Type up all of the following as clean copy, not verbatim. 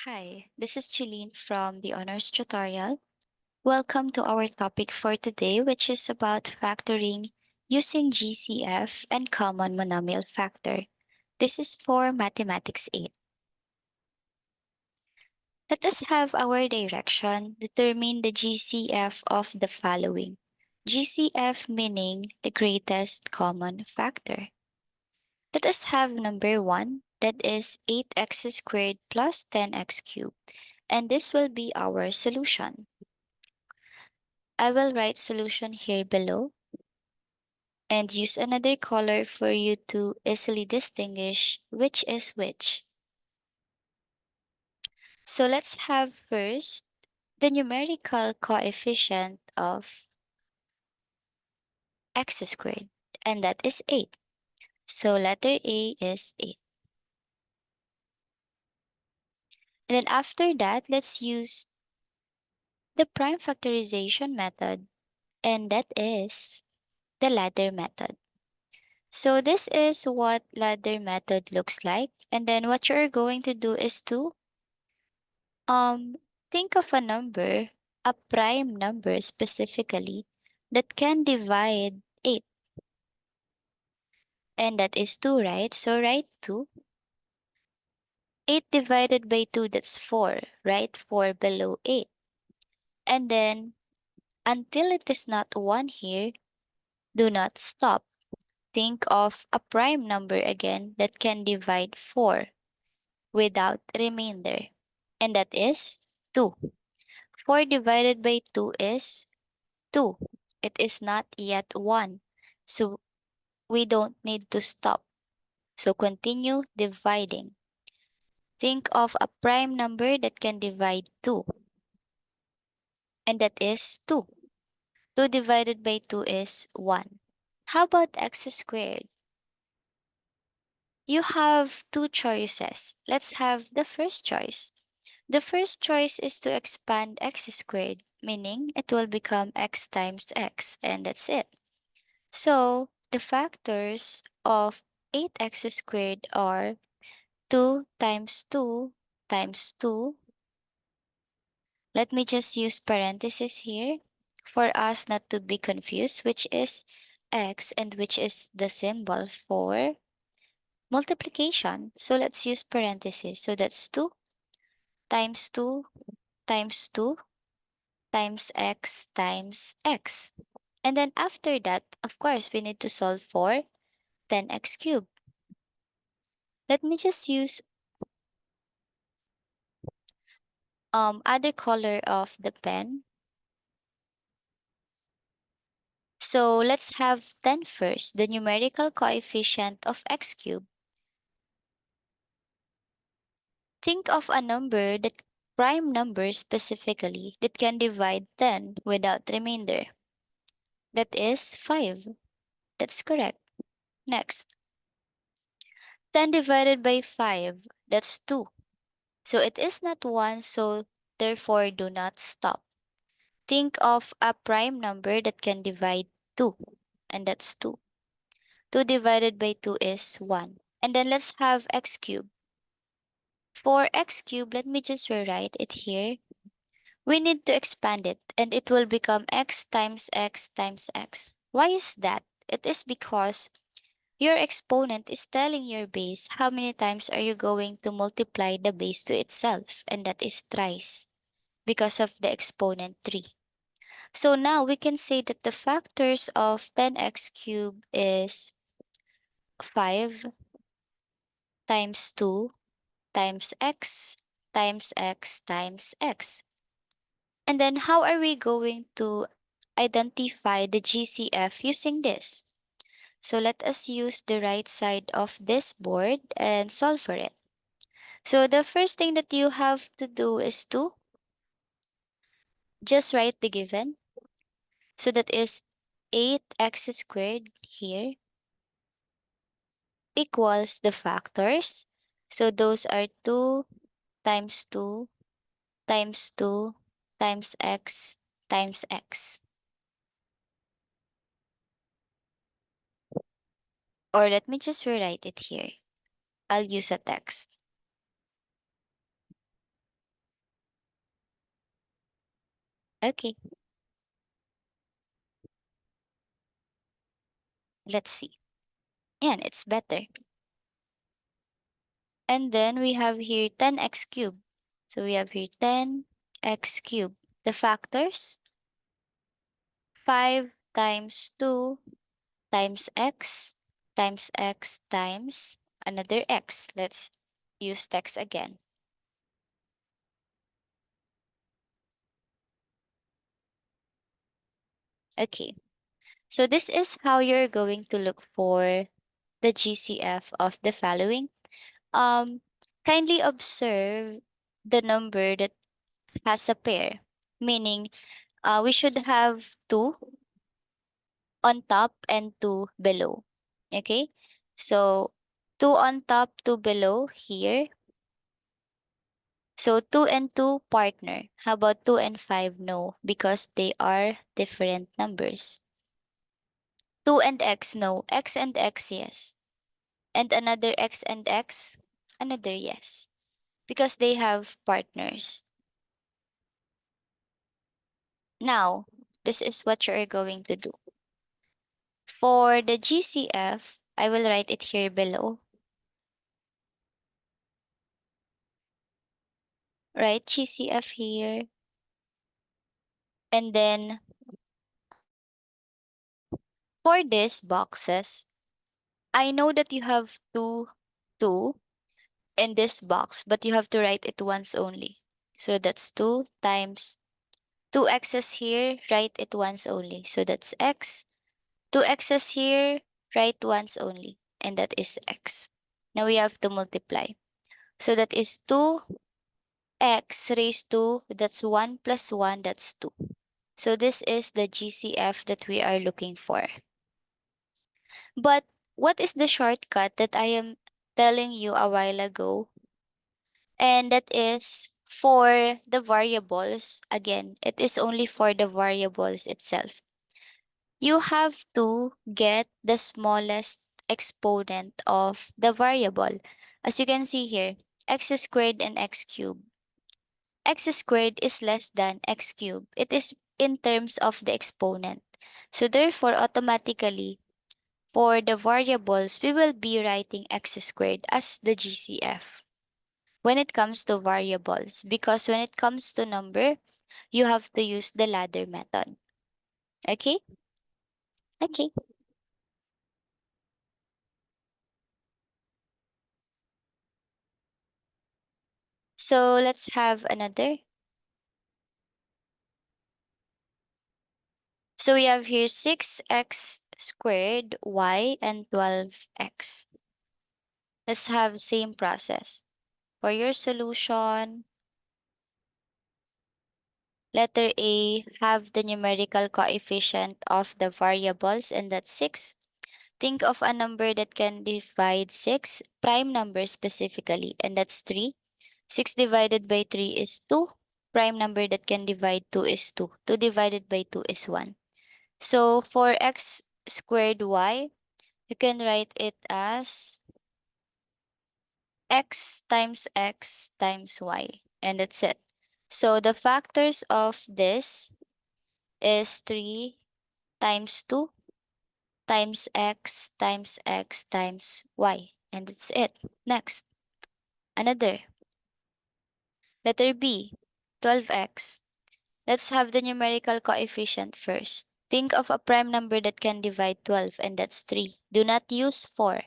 Hi, this is Jeline from the Honors Tutorial. Welcome to our topic for today, which is about factoring using GCF and common monomial factor. This is for Mathematics 8. Let us have our direction. Determine the GCF of the following. GCF meaning the greatest common factor. Let us have number 1, that is 8x squared plus 10x cubed. And this will be our solution. I will write solution here below and use another color for you to easily distinguish which is which. So let's have first the numerical coefficient of x squared, and that is 8. So letter A is 8. And then after that, let's use the prime factorization method, and that is the ladder method. So this is what ladder method looks like. And then what you're going to do is to um think of a number, a prime number specifically, that can divide 8. And that is 2, right? So write 2. 8 divided by 2, that's 4, right? 4 below 8. And then until it is not 1 here, do not stop. Think of a prime number again that can divide 4 without remainder. And that is 2. 4 divided by 2 is 2. It is not yet 1. So we don't need to stop. So continue dividing. Think of a prime number that can divide 2. And that is 2. 2 divided by 2 is 1. How about x squared? You have two choices. Let's have the first choice. The first choice is to expand x squared, meaning it will become x times x, and that's it. So the factors of 8x squared are 2 times 2 times 2. Let me just use parentheses here for us not to be confused, which is x and which is the symbol for multiplication. So let's use parentheses. So that's 2 times 2 times 2 times x. And then after that, of course, we need to solve for 10x cubed. Let me just use other color of the pen. So let's have 10 first, the numerical coefficient of x cubed. Think of a number that prime number specifically that can divide 10 without remainder. That is 5. That's correct. Next, 10 divided by 5, that's 2. So it is not 1, so therefore do not stop. Think of a prime number that can divide 2, and that's 2. 2 divided by 2 is 1. And then let's have x cubed. For x cubed, let me just rewrite it here. We need to expand it, and it will become x times x times x. Why is that? It is because your exponent is telling your base how many times are you going to multiply the base to itself, and that is thrice because of the exponent 3. So now we can say that the factors of 10x cubed is 5 times 2 times x times x times x. And then how are we going to identify the GCF using this? So let us use the right side of this board and solve for it. So the first thing that you have to do is to just write the given. So that is 8x squared here equals the factors. So those are 2 times 2 times 2 times x times x. Or let me just rewrite it here. I'll use a text. Okay, let's see. And it's better. And then we have here 10x cubed. So we have here 10x cubed. The factors, 5 times 2 times x times another x. Let's use x again. Okay, so this is how you're going to look for the GCF of the following. Um, Kindly observe the number that has a pair, meaning we should have two on top and two below. Okay, so two on top, two below here. So 2 and 2 partner. How about 2 and 5? No, because they are different numbers. 2 and x, no. X and x, yes. And another x and x, another yes. Because they have partners. Now, this is what you are going to do. For the GCF, I will write it here below. Write GCF here. And then for these boxes, I know that you have two in this box, but you have to write it once only. So that's 2 times 2 x's here, write it once only. So that's x. 2 x's here, write once only. And that is x. Now we have to multiply. So that is 2x raised to, that's 1 plus 1, that's 2. So this is the GCF that we are looking for. But what is the shortcut that I am telling you a while ago? And that is for the variables. Again, it is only for the variables itself. You have to get the smallest exponent of the variable. As you can see here, x squared and x cubed. X squared is less than x cubed. It is in terms of the exponent. So therefore, automatically, for the variables, we will be writing x squared as the GCF when it comes to variables, because when it comes to number, you have to use the ladder method. Okay? Okay. So let's have another. So we have here 6x squared y and 12x. Let's have same process. For your solution, letter A, have the numerical coefficient of the variables, and that's 6. Think of a number that can divide 6, prime number specifically, and that's 3. 6 divided by 3 is 2. Prime number that can divide 2 is 2. 2 divided by 2 is 1. So for x squared y, you can write it as x times y. And that's it. So the factors of this is 3 times 2 times x times y. And that's it. Next, another. Letter B, 12x. Let's have the numerical coefficient first. Think of a prime number that can divide 12, and that's 3. Do not use 4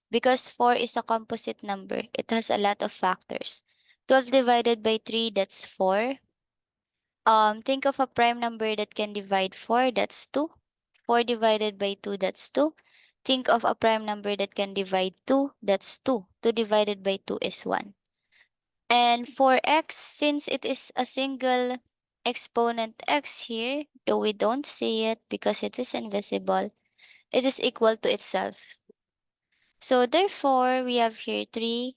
because 4 is a composite number. It has a lot of factors. 12 divided by 3, that's 4. Think of a prime number that can divide 4, that's 2. 4 divided by 2, that's 2. Think of a prime number that can divide 2, that's 2. 2 divided by 2 is 1. And for x, since it is a single exponent x here, though we don't see it because it is invisible, it is equal to itself. So therefore, we have here 3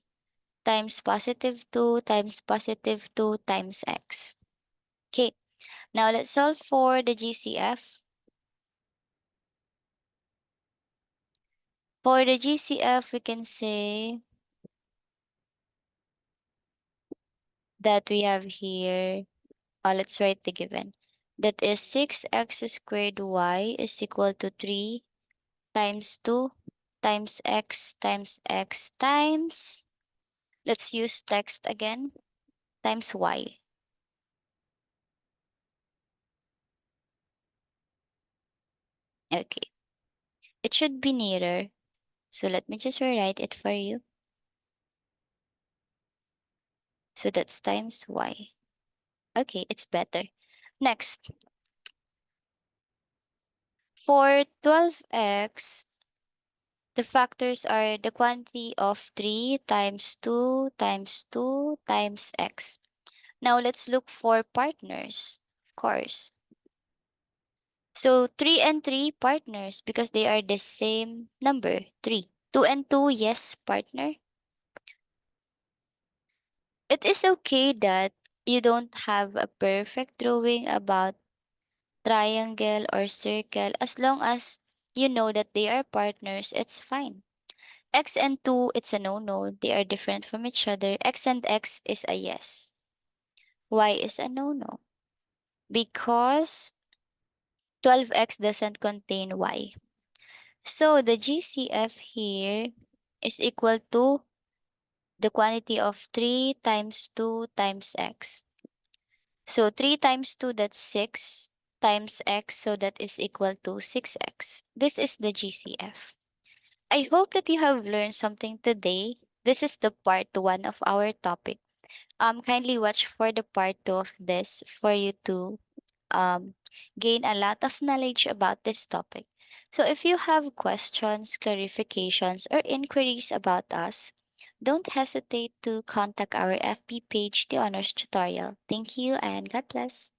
times positive 2 times positive 2 times x. Okay, now let's solve for the GCF. For the GCF, we can say that we have here, let's write the given. That is 6x squared y is equal to 3 times 2 times x times, let's use text again, times y. Okay, it should be nearer. So let me just rewrite it for you. So that's times y. Okay, it's better. Next, for 12x, the factors are the quantity of 3 times 2 times 2 times x. Now let's look for partners, of course. So 3 and 3 partners because they are the same number, 3. 2 and 2, yes, partner. It is okay that you don't have a perfect drawing about triangle or circle as long as you know that they are partners, it's fine. X and 2, it's a no-no. They are different from each other. X and X is a yes. Y is a no-no because 12x doesn't contain y. So the GCF here is equal to the quantity of 3 times 2 times x. So 3 times 2, that's 6, times x, so that is equal to 6x. This is the GCF. I hope that you have learned something today. This is the part 1 of our topic. Kindly watch for the part 2 of this for you to um, gain a lot of knowledge about this topic. So if you have questions, clarifications, or inquiries about us, don't hesitate to contact our FB page, The Honors Tutorial. Thank you and God bless.